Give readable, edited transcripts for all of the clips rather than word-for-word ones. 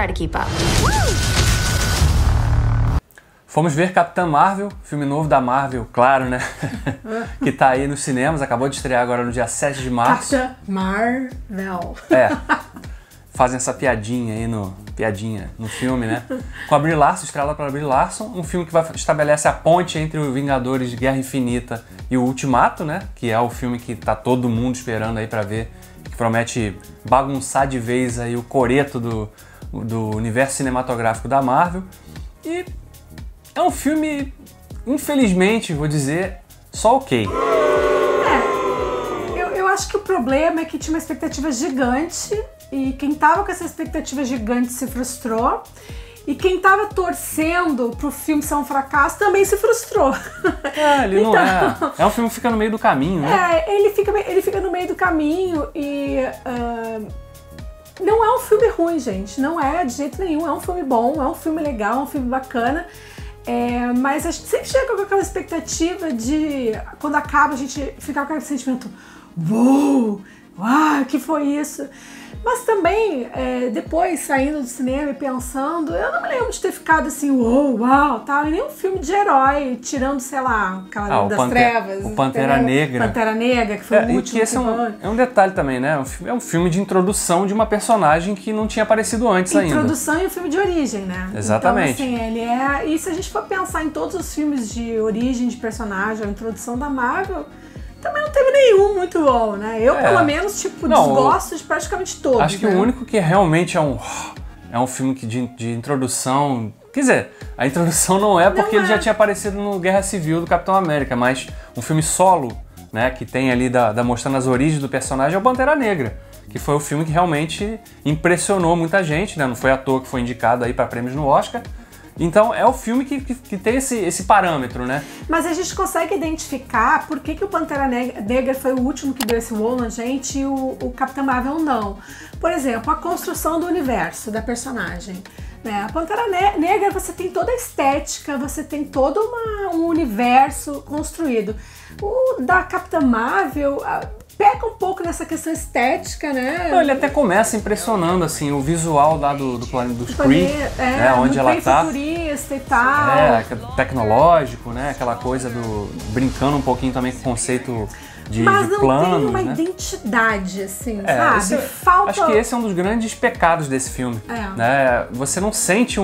try to keep up. Fomos ver Capitã Marvel, filme novo da Marvel, claro, né? Que tá aí nos cinemas, acabou de estrear agora no dia 7 de março. Capitã Marvel. Fazem essa piadinha aí no filme, né? Com a Brie Larson, estrelada pela Brie Larson, um filme que estabelece a ponte entre os Vingadores de Guerra Infinita e o Ultimato, né? Que é o filme que tá todo mundo esperando aí pra ver, que promete bagunçar de vez aí o coreto do universo cinematográfico da Marvel. E é um filme, infelizmente, vou dizer, só ok. Eu acho que o problema é que tinha uma expectativa gigante e quem tava com essa expectativa gigante se frustrou e quem tava torcendo pro filme ser um fracasso também se frustrou. Ele então, não é. É um filme que fica no meio do caminho, né? Ele fica no meio do caminho e não é um filme ruim, gente. Não é de jeito nenhum. É um filme bom, é um filme legal, é um filme bacana. Mas a gente sempre chega com aquela expectativa de, quando acaba, a gente fica com aquele sentimento: uou, uau, que foi isso? Mas também, depois, saindo do cinema e pensando, eu não me lembro de ter ficado assim, uau, tal, em nenhum filme de herói, tirando, sei lá, aquela das Trevas. O Pantera Negra. Pantera Negra, que foi o último. E esse é um detalhe também, né? É um filme de introdução de uma personagem que não tinha aparecido antes ainda. Introdução e um filme de origem, né? Exatamente. Então, assim, E se a gente for pensar em todos os filmes de origem de personagem, a introdução da Marvel, também não teve nenhum muito bom, né? Eu, pelo menos, desgosto de praticamente todos. Acho que o único que realmente é um filme de introdução... Quer dizer, a introdução não é porque ele já tinha aparecido no Guerra Civil do Capitão América, mas um filme solo, né, que tem ali mostrando as origens do personagem, é o Pantera Negra, que foi o filme que realmente impressionou muita gente, né? Não foi à toa que foi indicado aí para prêmios no Oscar. Então é o filme que tem esse parâmetro, né? Mas a gente consegue identificar por que o Pantera Negra foi o último que deu esse wow na gente e o Capitão Marvel não. Por exemplo, a construção do universo da personagem. Né? A Pantera Negra, você tem toda a estética, você tem todo um universo construído. O da Capitã Marvel peca um pouco nessa questão estética, né? Não, ele até começa impressionando, assim, o visual lá do planeta dos Kree, né, onde ela tá. Futurista e tal. Tecnológico, né? Aquela coisa brincando um pouquinho também com o conceito de mas não plano, tem uma né? identidade, assim, sabe? Falta... Acho que esse é um dos grandes pecados desse filme. Né? Você não sente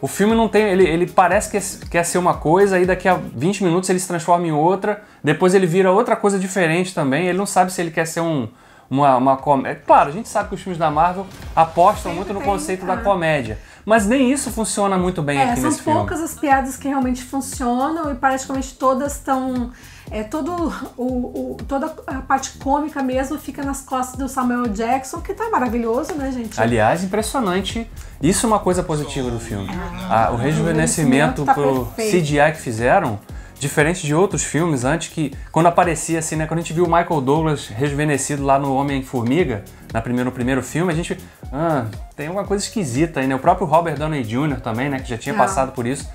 o filme não tem... Ele parece que quer ser uma coisa e daqui a 20 minutos ele se transforma em outra, depois ele vira outra coisa diferente também, ele não sabe se ele quer ser uma comédia. Claro, a gente sabe que os filmes da Marvel apostam muito no conceito da comédia, mas nem isso funciona muito bem aqui nesse filme. São poucas as piadas que realmente funcionam e praticamente todas estão... toda a parte cômica mesmo fica nas costas do Samuel Jackson, que tá maravilhoso, né, gente? Aliás, impressionante. Isso é uma coisa positiva do filme. O rejuvenescimento pro CGI que fizeram, diferente de outros filmes antes, que quando aparecia assim, né, quando a gente viu o Michael Douglas rejuvenescido lá no Homem-Formiga, no primeiro filme, a gente... tem alguma coisa esquisita aí, né? O próprio Robert Downey Jr. também, né, que já tinha passado por isso.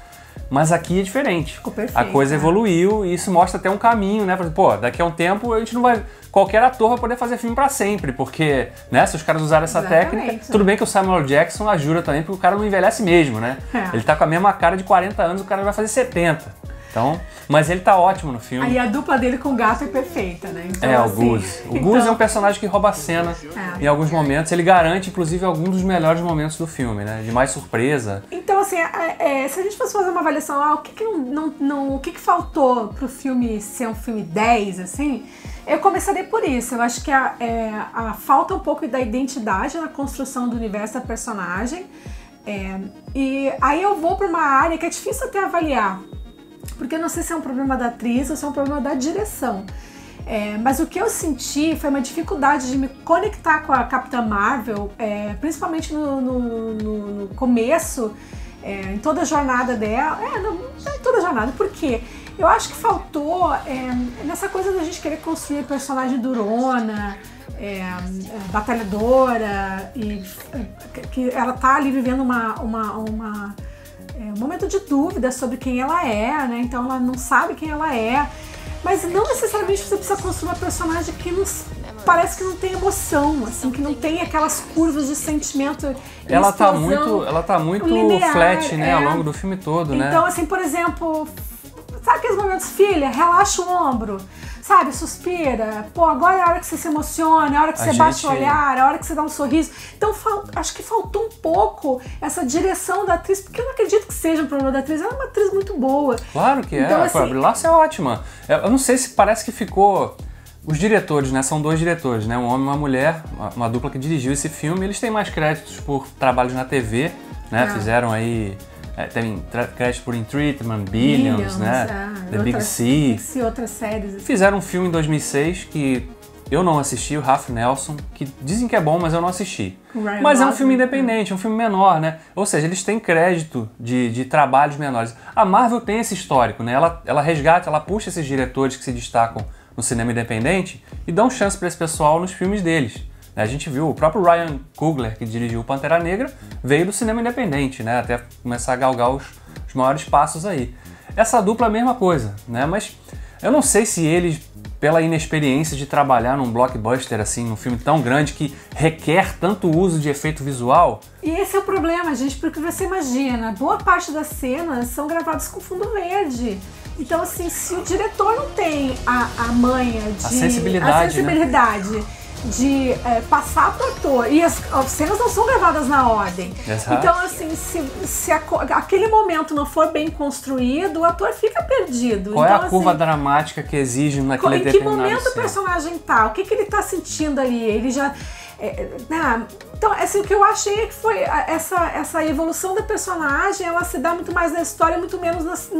Mas aqui é diferente. Ficou perfeito, a coisa evoluiu e isso mostra até um caminho, né? Pô, daqui a um tempo a gente não vai... Qualquer ator vai poder fazer filme pra sempre, porque, né, se os caras usaram essa técnica... Tudo bem que o Samuel Jackson ajuda também, porque o cara não envelhece mesmo, né? Ele tá com a mesma cara de 40 anos, o cara vai fazer 70. Então, mas ele tá ótimo no filme. Aí a dupla dele com o gato é perfeita, né? Então, o Goose. O Goose é um personagem que rouba a cena em alguns momentos. Ele garante, inclusive, alguns dos melhores momentos do filme, né? De mais surpresa. Então, assim, se a gente fosse fazer uma avaliação, o que faltou pro filme ser um filme 10, assim, eu começaria por isso. Eu acho que a falta um pouco da identidade na construção do universo da personagem. E aí eu vou pra uma área que é difícil até avaliar. Porque eu não sei se é um problema da atriz ou se é um problema da direção. Mas o que eu senti foi uma dificuldade de me conectar com a Capitã Marvel, principalmente no começo, em toda a jornada dela. Não em toda a jornada, por quê? Eu acho que faltou nessa coisa da gente querer construir a personagem durona, batalhadora, e que ela tá ali vivendo um momento de dúvida sobre quem ela é, né? Então ela não sabe quem ela é. Mas não necessariamente você precisa construir uma personagem que parece que não tem emoção, assim, que não tem aquelas curvas de sentimento. Ela tá muito linear, flat, né, ao longo do filme todo, né? Então, assim, por exemplo, sabe aqueles momentos, filha, relaxa o ombro, sabe, suspira, pô, agora é a hora que você se emociona, é a hora que você baixa o olhar, é a hora que você dá um sorriso. Então, acho que faltou um pouco essa direção da atriz, porque eu não acredito que seja um problema da atriz, ela é uma atriz muito boa. Claro que então, é, a Brie Larson é ótima. Eu não sei se parece que ficou... Os diretores, né, são 2 diretores, né, um homem e uma mulher, uma dupla que dirigiu esse filme, eles têm mais créditos por trabalhos na TV, né, fizeram aí... tem crédito por In Treatment, Billions, né? The Big Sea. E outras séries. Fizeram um filme em 2006 que eu não assisti, o Half Nelson, que dizem que é bom, mas eu não assisti. Mas é um filme independente, é um filme menor, né? Ou seja, eles têm crédito de trabalhos menores. A Marvel tem esse histórico, né? Ela resgata, ela puxa esses diretores que se destacam no cinema independente e dão chance para esse pessoal nos filmes deles. A gente viu o próprio Ryan Coogler, que dirigiu o Pantera Negra, veio do cinema independente, né? Até começar a galgar os maiores passos aí. Essa dupla é a mesma coisa, né? Mas eu não sei se eles, pela inexperiência de trabalhar num blockbuster assim, num filme tão grande que requer tanto uso de efeito visual... E esse é o problema, gente, porque você imagina, boa parte das cenas são gravadas com fundo verde. Então, assim, se o diretor não tem a manha de... A sensibilidade, né? De passar pro ator, e as cenas não são gravadas na ordem. Exato. Então, assim, se aquele momento não for bem construído, o ator fica perdido. Qual então, é a curva dramática que exige naquele determinado Em que momento cena? o personagem tá? O que ele tá sentindo ali? Ele já... então, assim, o que eu achei é que foi essa evolução da personagem, ela se dá muito mais na história, muito menos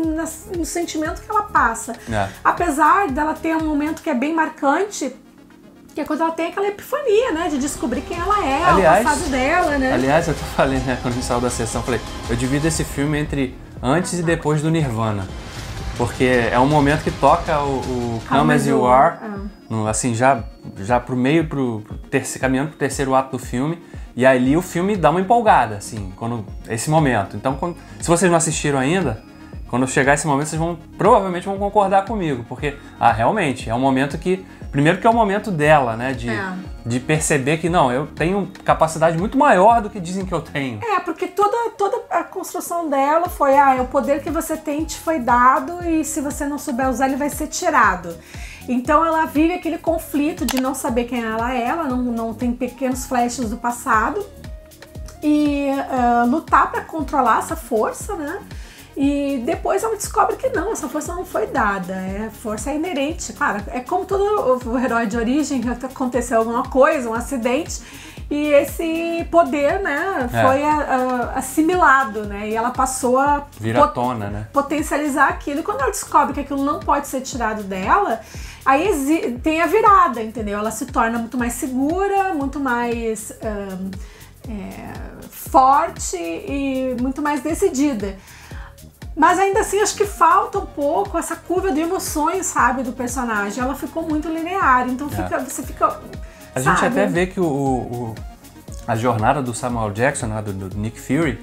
no sentimento que ela passa. Apesar dela ter um momento que é bem marcante, que é quando ela tem aquela epifania, né? De descobrir quem ela é, o passado dela, né? Aliás, eu falei, né? Quando a gente saiu da sessão, eu falei, eu divido esse filme entre antes e depois do Nirvana. Porque é um momento que toca o Come As You Are, assim, já pro meio, caminhando pro terceiro ato do filme. E ali o filme dá uma empolgada, assim, esse momento. Então, se vocês não assistiram ainda, quando chegar esse momento, vocês provavelmente vão concordar comigo. Porque, realmente, é um momento que... Primeiro que é o momento dela, né? De perceber que, não, eu tenho capacidade muito maior do que dizem que eu tenho. Porque toda a construção dela foi, o poder que você tem te foi dado e se você não souber usar, ele vai ser tirado. Então ela vive aquele conflito de não saber quem ela não tem pequenos flashes do passado e lutar para controlar essa força, né? E depois ela descobre que não, essa força não foi dada, força é inerente. Claro, é como todo o herói de origem, aconteceu alguma coisa, um acidente, e esse poder, né, foi assimilado, né, e ela passou a vir à tona, né? Potencializar aquilo. E quando ela descobre que aquilo não pode ser tirado dela, aí tem a virada, entendeu? Ela se torna muito mais segura, muito mais forte e muito mais decidida. Mas ainda assim, acho que falta um pouco essa curva de emoções, sabe, do personagem. Ela ficou muito linear, então você fica... A gente até vê que a jornada do Samuel Jackson, né, do Nick Fury,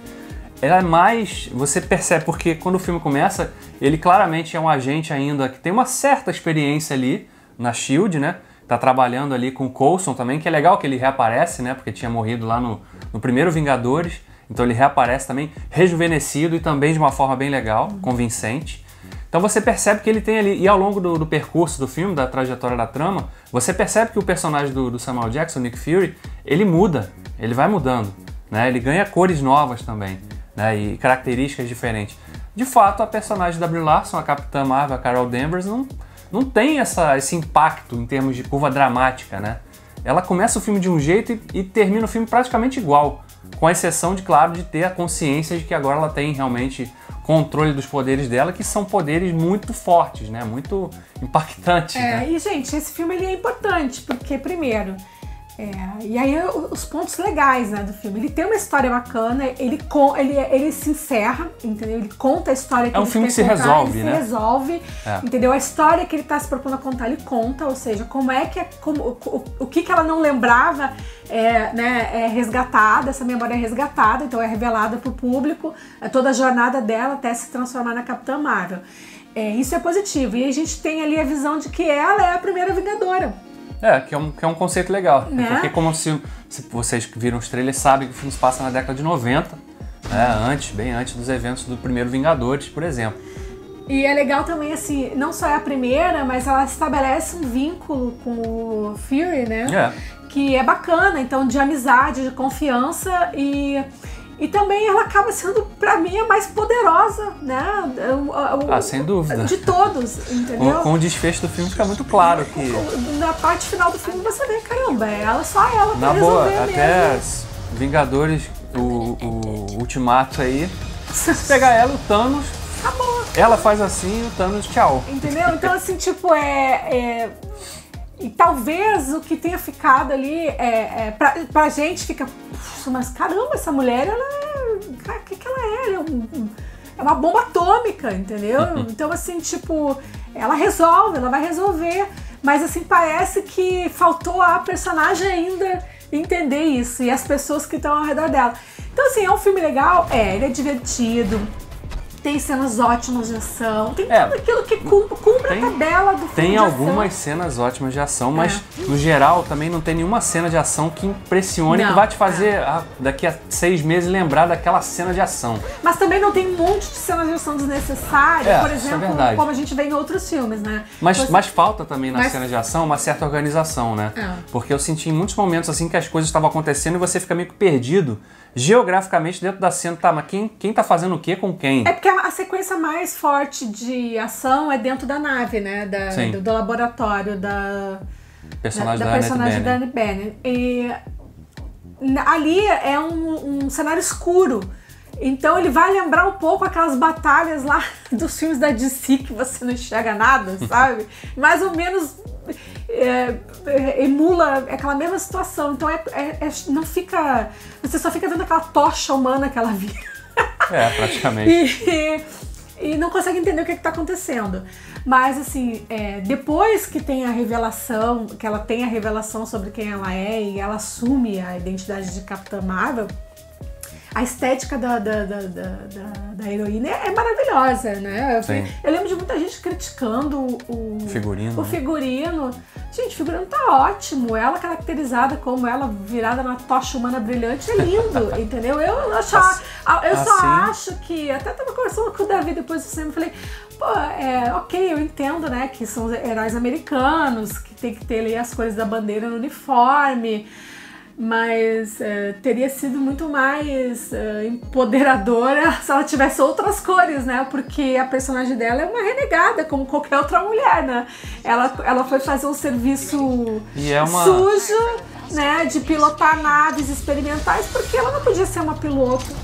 ela é mais... Você percebe, porque quando o filme começa, ele claramente é um agente ainda que tem uma certa experiência ali na SHIELD, né? Tá trabalhando ali com o Coulson também, que é legal que ele reaparece, né? Porque tinha morrido lá no primeiro Vingadores. Então ele reaparece também rejuvenescido e também de uma forma bem legal, convincente. Então você percebe que ele tem ali, e ao longo do percurso do filme, da trajetória da trama, você percebe que o personagem do Samuel Jackson, Nick Fury, ele muda, ele vai mudando, né? Ele ganha cores novas também, né? E características diferentes. De fato, a personagem da Brie Larson, a Capitã Marvel, a Carol Danvers, não tem esse impacto em termos de curva dramática, né? Ela começa o filme de um jeito e termina o filme praticamente igual. Com exceção de, claro, de ter a consciência de que agora ela tem realmente controle dos poderes dela, que são poderes muito fortes, né? Muito impactantes. Né? E, gente, esse filme ele é importante, porque, primeiro, e aí os pontos legais, né, do filme. Ele tem uma história bacana, ele se encerra, entendeu? Ele conta a história que ele quer filme que se contar, resolve, ele né? se resolve, entendeu? A história que ele está se propondo a contar, ele conta, ou seja, como é que o que ela não lembrava é resgatada, essa memória é resgatada, então é revelada para o público, toda a jornada dela até se transformar na Capitã Marvel. Isso é positivo. E a gente tem ali a visão de que ela é a primeira Vingadora. Que é um conceito legal. Né? Porque como se vocês que viram os trailers sabem que o filme se passa na década de 90, né? Bem antes dos eventos do primeiro Vingadores, por exemplo. E é legal também, assim, não só é a primeira, mas ela estabelece um vínculo com o Fury, né? Que é bacana, então, de amizade, de confiança e também ela acaba sendo, pra mim, a mais poderosa, né? Sem dúvida. De todos, entendeu? Com o desfecho do filme fica muito claro que... Na parte final do filme você vê, caramba, só ela pra resolver mesmo. Até Vingadores, o Ultimato aí, se pegar ela, o Thanos... Acabou. Ela faz assim e o Thanos, tchau. Entendeu? Então, assim, tipo, E talvez o que tenha ficado ali pra gente fica, mas caramba, essa mulher, o que ela é? É uma bomba atômica, entendeu? Então, assim, tipo, ela vai resolver, mas assim, parece que faltou a personagem ainda entender isso e as pessoas que estão ao redor dela. Então, assim, é um filme legal, ele é divertido. Tem cenas ótimas de ação, tem tudo aquilo que cumpre a tabela do filme. Tem algumas cenas ótimas de ação, mas no geral também não tem nenhuma cena de ação que impressione, que vai te fazer daqui a 6 meses lembrar daquela cena de ação. Mas também não tem um monte de cenas de ação desnecessárias, por exemplo, como a gente vê em outros filmes, né? Mas falta também na cena de ação uma certa organização, né? Porque eu senti em muitos momentos assim que as coisas estavam acontecendo e você fica meio que perdido geograficamente dentro da cena. Tá, mas quem tá fazendo o que com quem? É porque a sequência mais forte de ação é dentro da nave, né? Do laboratório da personagem da Annette Bening. E ali é um cenário escuro. Então ele vai lembrar um pouco aquelas batalhas lá dos filmes da DC que você não enxerga nada, sabe? Mais ou menos emula aquela mesma situação. Então não fica... Você só fica vendo aquela tocha humana que ela vira. Praticamente. E não consegue entender o que está acontecendo. Mas, assim, depois que tem a revelação, que ela tem a revelação sobre quem ela é e ela assume a identidade de Capitã Marvel, a estética da heroína é maravilhosa, né? Eu lembro de muita gente criticando o figurino. Gente, o figurino tá ótimo. Ela caracterizada como ela virada na tocha humana brilhante é lindo, entendeu? Eu só acho que... Até tava conversando com o Davi depois do cinema, falei... ok, eu entendo, né, que são heróis americanos, que tem que ter ali as cores da bandeira no uniforme... Mas teria sido muito mais empoderadora se ela tivesse outras cores, né? Porque a personagem dela é uma renegada, como qualquer outra mulher, né? Ela foi fazer um serviço sujo, né? De pilotar naves experimentais, porque ela não podia ser uma piloto.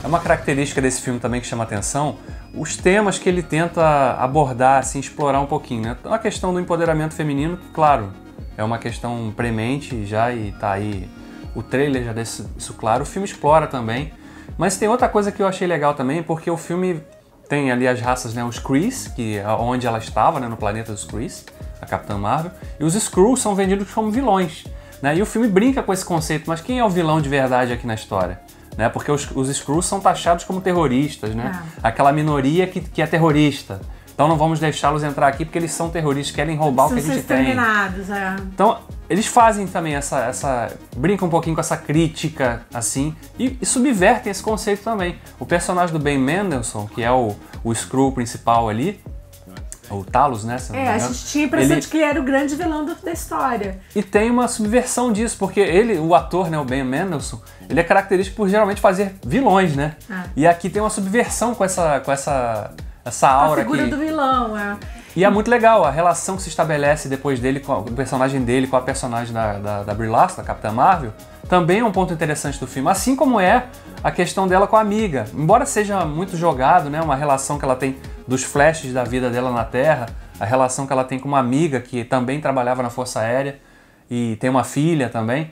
É uma característica desse filme também que chama atenção, os temas que ele tenta abordar, assim, explorar um pouquinho, né? A questão do empoderamento feminino, que, claro... É uma questão premente já e tá aí, o trailer já deixa isso claro, o filme explora também. Mas tem outra coisa que eu achei legal também, porque o filme tem ali as raças, né, os Krees, que é onde ela estava, né, no planeta dos Krees, a Capitã Marvel, e os Skrulls são vendidos como vilões, né, e o filme brinca com esse conceito, mas quem é o vilão de verdade aqui na história? Né, porque os Skrulls são taxados como terroristas, né, aquela minoria que é terrorista. Então não vamos deixá-los entrar aqui porque eles são terroristas, querem roubar o que a gente tem. Então eles fazem também brincam um pouquinho com essa crítica, assim, e subvertem esse conceito também. O personagem do Ben Mendelsohn, que é o Skrull principal ali, o Talos, né? A gente tinha a impressão de que ele era o grande vilão da história. E tem uma subversão disso, porque o ator, né, o Ben Mendelsohn, ele é característico por geralmente fazer vilões, né? E aqui tem uma subversão com essa aura aqui. A figura do vilão, E é muito legal a relação que se estabelece depois dele, com o personagem dele, com a personagem da Brie Larson, da Capitã Marvel, também é um ponto interessante do filme. Assim como é a questão dela com a amiga. Embora seja muito jogado, né, uma relação que ela tem dos flashes da vida dela na Terra, a relação que ela tem com uma amiga que também trabalhava na Força Aérea e tem uma filha também,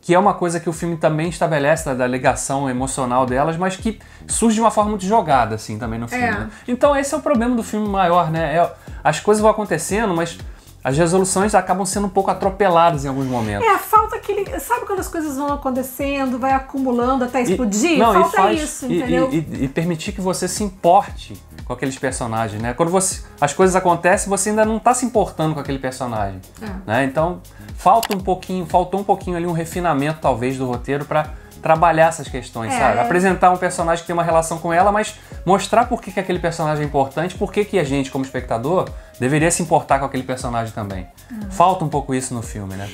que é uma coisa que o filme também estabelece da ligação emocional delas, mas que surge de uma forma muito jogada, assim, também no filme. Né? Então esse é o problema do filme maior, né? As coisas vão acontecendo, mas as resoluções acabam sendo um pouco atropeladas em alguns momentos. Falta aquele... Sabe quando as coisas vão acontecendo, vai acumulando até explodir? Não, falta isso, entendeu? E permitir que você se importe com aqueles personagens, né? Quando as coisas acontecem, você ainda não tá se importando com aquele personagem. Né? Então, faltou um pouquinho ali um refinamento, talvez, do roteiro para trabalhar essas questões, sabe? Apresentar um personagem que tem uma relação com ela, mas mostrar por que aquele personagem é importante, por que a gente, como espectador, deveria se importar com aquele personagem também. Falta um pouco isso no filme, né?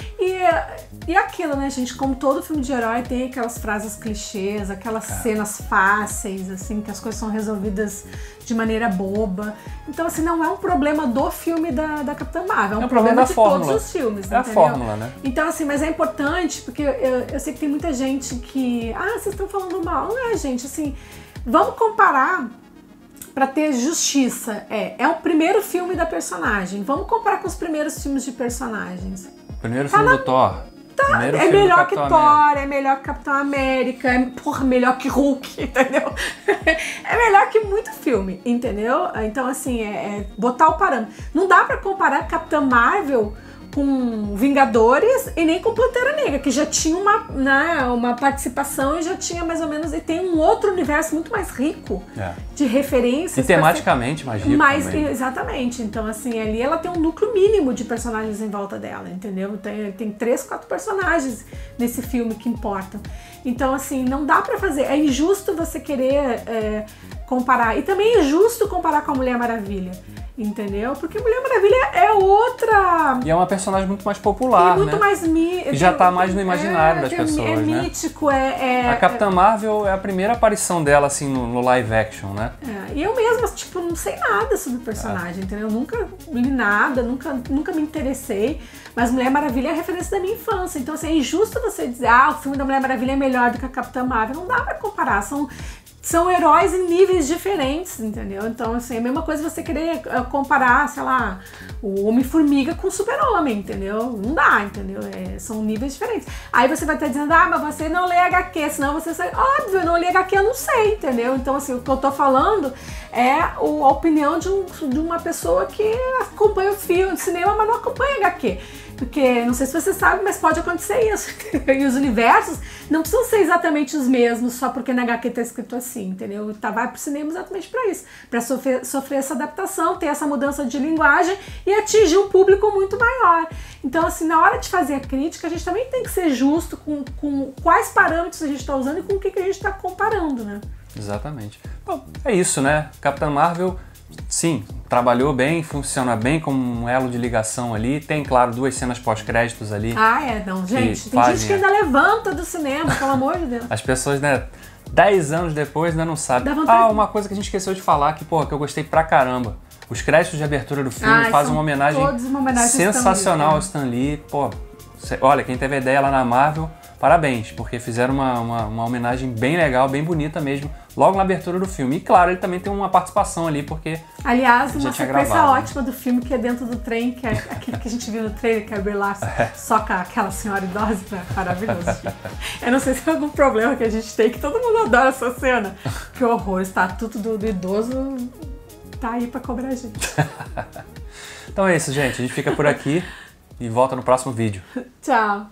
E aquilo, né, gente? Como todo filme de herói, tem aquelas frases clichês, aquelas cenas fáceis, assim, que as coisas são resolvidas de maneira boba. Então, assim, não é um problema do filme da Capitã Marvel, é um problema de todos os filmes, entendeu? É a fórmula, né? Então, assim, mas é importante, porque eu sei que tem muita gente que... vocês estão falando mal. Não é, gente, assim... Vamos comparar para ter justiça. É o primeiro filme da personagem. Vamos comparar com os primeiros filmes de personagens. Primeiro filme do Thor. É melhor que Thor, é melhor que Capitão América, melhor que Hulk, entendeu? É melhor que muito filme, entendeu? Então, assim, botar o parâmetro. Não dá pra comparar Capitã Marvel com Vingadores e nem com Pantera Negra, que já tinha uma participação e já tinha mais ou menos... E tem um outro universo muito mais rico de referências. E tematicamente mais rico também. Exatamente. Então, assim, ali ela tem um núcleo mínimo de personagens em volta dela, entendeu? Tem 3, 4 personagens nesse filme que importam. Então, assim, não dá pra fazer. É injusto você querer comparar. E também é injusto comparar com a Mulher Maravilha. Entendeu? Porque Mulher Maravilha é outra... E é uma personagem muito mais popular, e muito mais que já tá mais no imaginário das pessoas, né? Mítico, A Capitã Marvel é a primeira aparição dela, assim, no live action, né? E eu mesma, tipo, não sei nada sobre o personagem, entendeu? Eu nunca li nada, nunca me interessei. Mas Mulher Maravilha é a referência da minha infância. Então, assim, é injusto você dizer, o filme da Mulher Maravilha é melhor do que a Capitã Marvel. Não dá pra comparar, são heróis em níveis diferentes, entendeu? Então, assim, é a mesma coisa você querer comparar, sei lá, o Homem-Formiga com o Super-Homem, entendeu? Não dá, entendeu? São níveis diferentes. Aí você vai estar dizendo, mas você não lê HQ, senão você sai... Óbvio, eu não li HQ, eu não sei, entendeu? Então, assim, o que eu tô falando é a opinião de uma pessoa que acompanha o filme, o cinema, mas não acompanha HQ. Porque, não sei se você sabe, mas pode acontecer isso. E os universos não precisam ser exatamente os mesmos só porque na HQ tá escrito assim, entendeu? Vai pro cinema exatamente para isso. Para sofrer essa adaptação, ter essa mudança de linguagem e atingir um público muito maior. Então, assim, na hora de fazer a crítica, a gente também tem que ser justo com quais parâmetros a gente está usando e com o que a gente está comparando, né? Exatamente. Bom, é isso, né? Capitã Marvel... Sim, trabalhou bem, funciona bem como um elo de ligação ali. Tem, claro, 2 cenas pós-créditos ali. Não, gente. Tem gente que ainda levanta do cinema, pelo amor de Deus. As pessoas, né, 10 anos depois ainda não sabem. Uma coisa que a gente esqueceu de falar, que eu gostei pra caramba. Os créditos de abertura do filme fazem uma homenagem sensacional ao Stan Lee. Olha, quem teve a ideia lá na Marvel, parabéns, porque fizeram uma homenagem bem legal, bem bonita mesmo, logo na abertura do filme. E claro, ele também tem uma participação ali, porque... Aliás, uma sequência ótima do filme, que é dentro do trem, que é aquele que a gente viu no trailer, que é a Brie Larson soca aquela senhora idosa, maravilhoso. Eu não sei se é algum problema que a gente tem, que todo mundo adora essa cena. Que horror, o estatuto do idoso tá aí pra cobrar a gente. Então é isso, gente. A gente fica por aqui e volta no próximo vídeo. Tchau.